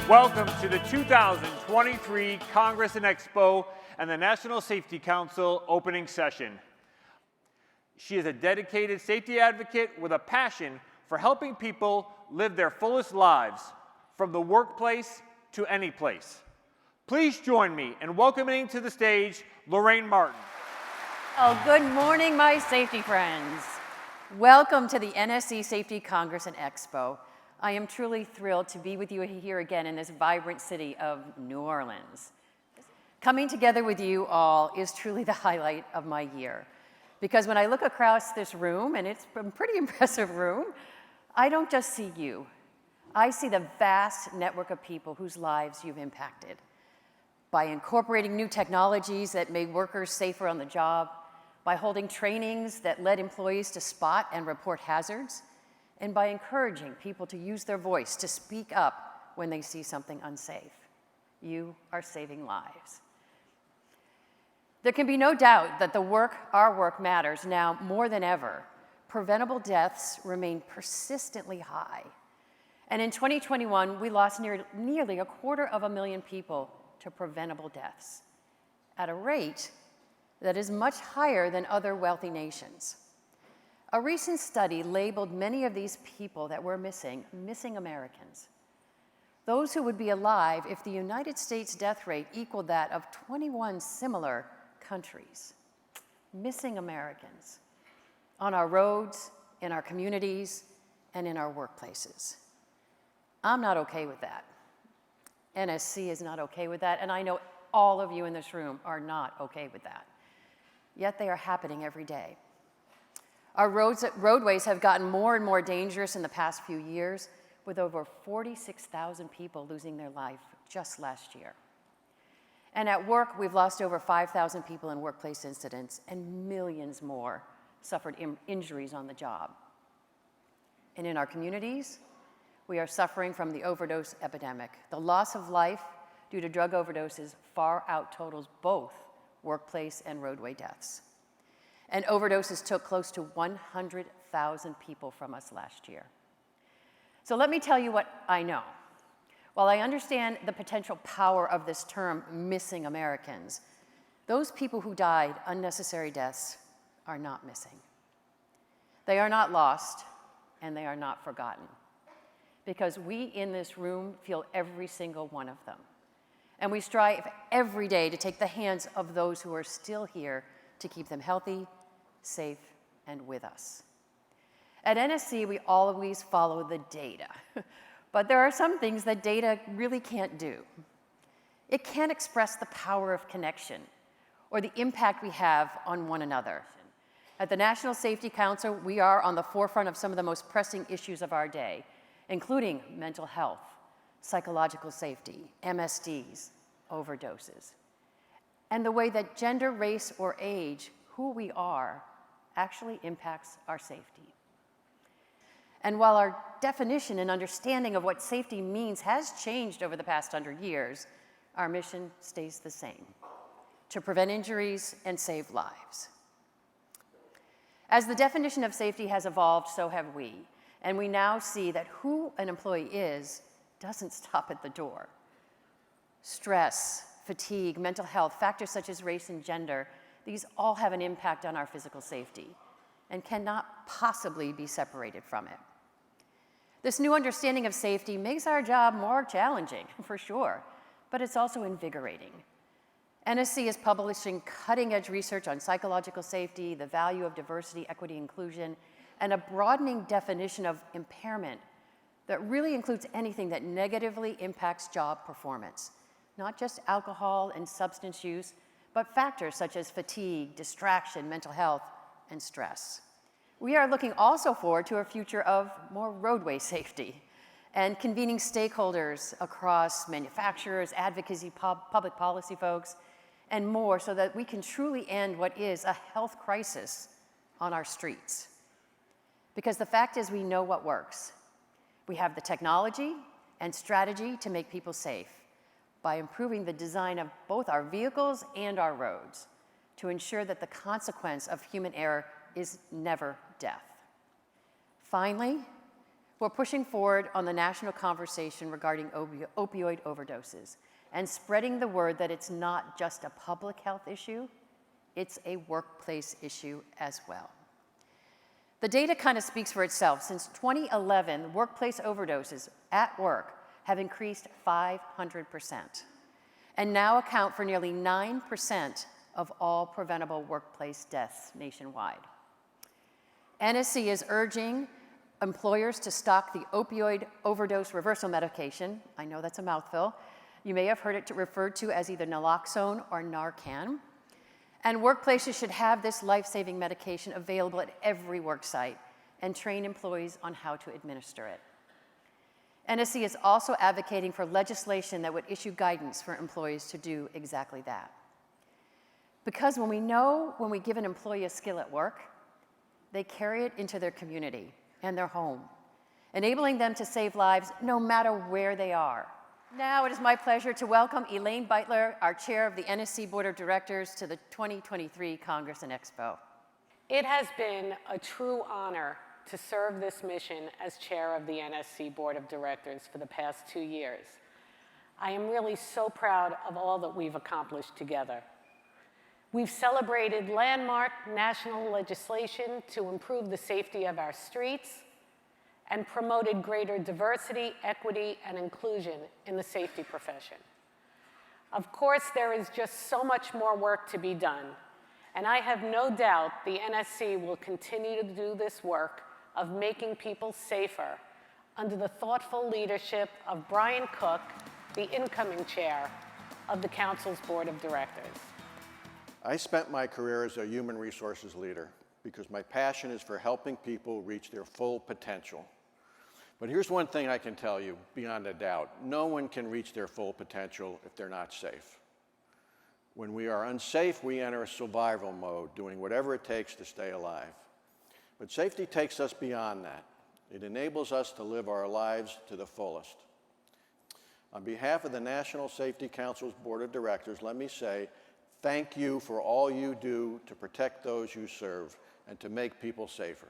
Welcome to the 2023 Congress and Expo and the National Safety Council opening session. She is a dedicated safety advocate with a passion for helping people live their fullest lives, from the workplace to any place. Please join me in welcoming to the stage Lorraine Martin. Oh, good morning, my safety friends. Welcome to the NSC Safety Congress and Expo. I am truly thrilled to be with you here again in this vibrant city of New Orleans. Coming together with you all is truly the highlight of my year, because when I look across this room, and it's a pretty impressive room, I don't just see you. I see the vast network of people whose lives you've impacted by incorporating new technologies that made workers safer on the job, by holding trainings that led employees to spot and report hazards, and by encouraging people to use their voice to speak up when they see something unsafe. You are saving lives. There can be no doubt that our work matters now more than ever. Preventable deaths remain persistently high. And in 2021, we lost nearly 250,000 people to preventable deaths, at a rate that is much higher than other wealthy nations. A recent study labeled many of these people that were missing Americans. Those who would be alive if the United States death rate equaled that of 21 similar countries. Missing Americans on our roads, in our communities, and in our workplaces. I'm not okay with that. NSC is not okay with that, and I know all of you in this room are not okay with that. Yet they are happening every day. Our roadways have gotten more and more dangerous in the past few years, with over 46,000 people losing their life just last year. And at work, we've lost over 5,000 people in workplace incidents, and millions more suffered injuries on the job. And in our communities, we are suffering from the overdose epidemic. The loss of life due to drug overdoses far out-totals both workplace and roadway deaths. And overdoses took close to 100,000 people from us last year. So let me tell you what I know. While I understand the potential power of this term, missing Americans, those people who died unnecessary deaths are not missing. They are not lost, and they are not forgotten, because we in this room feel every single one of them. And we strive every day to take the hands of those who are still here to keep them healthy, safe, and with us. At NSC, we always follow the data, but there are some things that data really can't do. It can't express the power of connection or the impact we have on one another. At the National Safety Council, we are on the forefront of some of the most pressing issues of our day, including mental health, psychological safety, MSDs, overdoses, and the way that gender, race, or age, who we are, actually impacts our safety. And while our definition and understanding of what safety means has changed over the past 100 years, our mission stays the same: to prevent injuries and save lives. As the definition of safety has evolved, so have we. And we now see that who an employee is doesn't stop at the door. Stress, fatigue, mental health, factors such as race and gender, these all have an impact on our physical safety and cannot possibly be separated from it. This new understanding of safety makes our job more challenging, for sure, but it's also invigorating. NSC is publishing cutting-edge research on psychological safety, the value of diversity, equity, inclusion, and a broadening definition of impairment that really includes anything that negatively impacts job performance, not just alcohol and substance use, but factors such as fatigue, distraction, mental health, and stress. We are looking also forward to a future of more roadway safety and convening stakeholders across manufacturers, advocacy, public policy folks, and more, so that we can truly end what is a health crisis on our streets. Because the fact is, we know what works. We have the technology and strategy to make people safe by improving the design of both our vehicles and our roads to ensure that the consequence of human error is never death. Finally, for pushing forward on the national conversation regarding opioid overdoses and spreading the word that it's not just a public health issue, it's a workplace issue as well. The data kind of speaks for itself. Since 2011, workplace overdoses at work have increased 500% and now account for nearly 9% of all preventable workplace deaths nationwide. NSC is urging employers to stock the opioid overdose reversal medication. I know that's a mouthful. You may have heard it referred to as either naloxone or Narcan. And workplaces should have this life-saving medication available at every work site and train employees on how to administer it. NSC is also advocating for legislation that would issue guidance for employees to do exactly that. Because when we give an employee a skill at work, they carry it into their community and their home, enabling them to save lives no matter where they are. Now it is my pleasure to welcome Elaine Beitler, our chair of the NSC Board of Directors, to the 2023 Congress and Expo. It has been a true honor to serve this mission as chair of the NSC Board of Directors for the past 2 years. I am really so proud of all that we've accomplished together. We've celebrated landmark national legislation to improve the safety of our streets and promoted greater diversity, equity, and inclusion in the safety profession. Of course, there is just so much more work to be done, and I have no doubt the NSC will continue to do this work of making people safer under the thoughtful leadership of Brian Cook, the incoming chair of the Council's Board of Directors. I spent my career as a human resources leader because my passion is for helping people reach their full potential. But here's one thing I can tell you beyond a doubt. No one can reach their full potential if they're not safe. When we are unsafe, we enter a survival mode, doing whatever it takes to stay alive. But safety takes us beyond that. It enables us to live our lives to the fullest. On behalf of the National Safety Council's Board of Directors, let me say thank you for all you do to protect those you serve and to make people safer.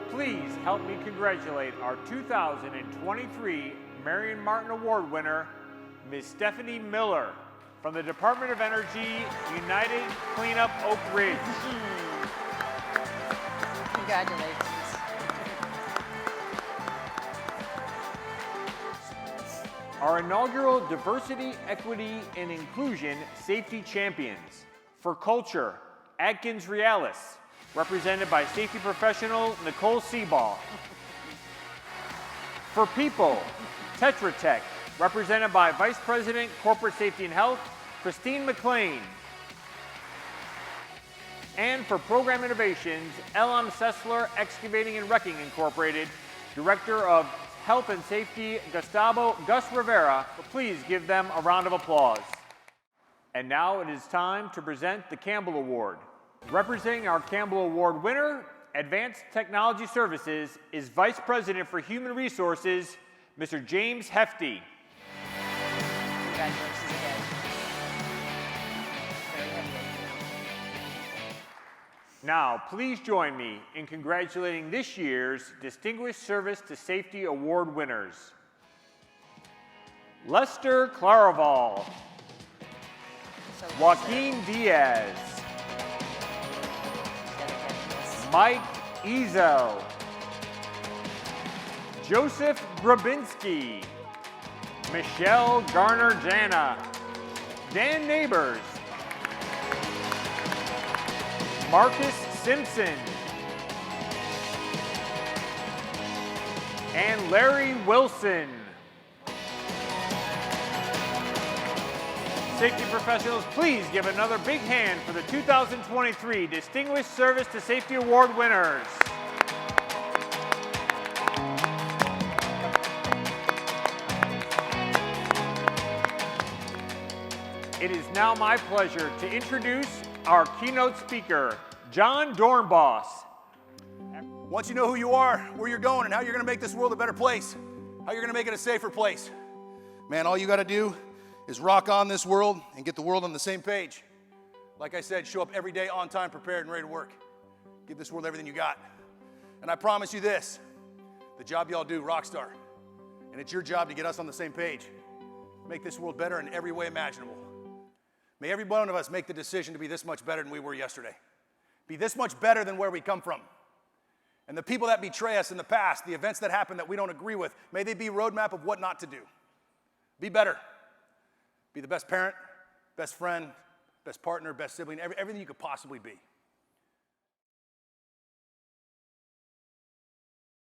Please help me congratulate our 2023 Lorraine Martin Award winner, Ms. Stephanie Miller, from the Department of Energy, United Cleanup Oak Ridge. Congratulations. Our inaugural Diversity, Equity, and Inclusion Safety Champions. For Culture, Atkins Realis, represented by safety professional Nicole Seaball. For People, Tetra Tech, represented by Vice President, Corporate Safety and Health, Christine McLean. And for Program Innovations, Elam Sessler Excavating and Wrecking Incorporated, Director of Health and Safety, Gus Rivera. Please give them a round of applause. And now it is time to present the Campbell Award. Representing our Campbell Award winner, Advanced Technology Services, is Vice President for Human Resources, Mr. James Hefty. Congratulations again. Very heavy. Now, please join me in congratulating this year's Distinguished Service to Safety Award winners. Lester Claraval, Joaquin Diaz, Mike Ezel, Joseph Grabinski, Michelle Garner-Jana, Dan Neighbors, Marcus Simpson, and Larry Wilson. Safety professionals, please give another big hand for the 2023 Distinguished Service to Safety Award winners. It is now my pleasure to introduce our keynote speaker, Jon Dorenbos. Once you know who you are, where you're going, and how you're going to make this world a better place, how you're going to make it a safer place, man, all you got to do is rock on this world and get the world on the same page. Like I said, show up every day on time, prepared, and ready to work. Give this world everything you got. And I promise you this, The job y'all do, rockstar. And it's your job to get us on the same page. Make this world better in every way imaginable. May every one of us make the decision to be this much better than we were yesterday. Be this much better than where we come from. And the people that betray us in the past, the events that happen that we don't agree with, may they be a roadmap of what not to do. Be better. Be the best parent, best friend, best partner, best sibling, everything you could possibly be.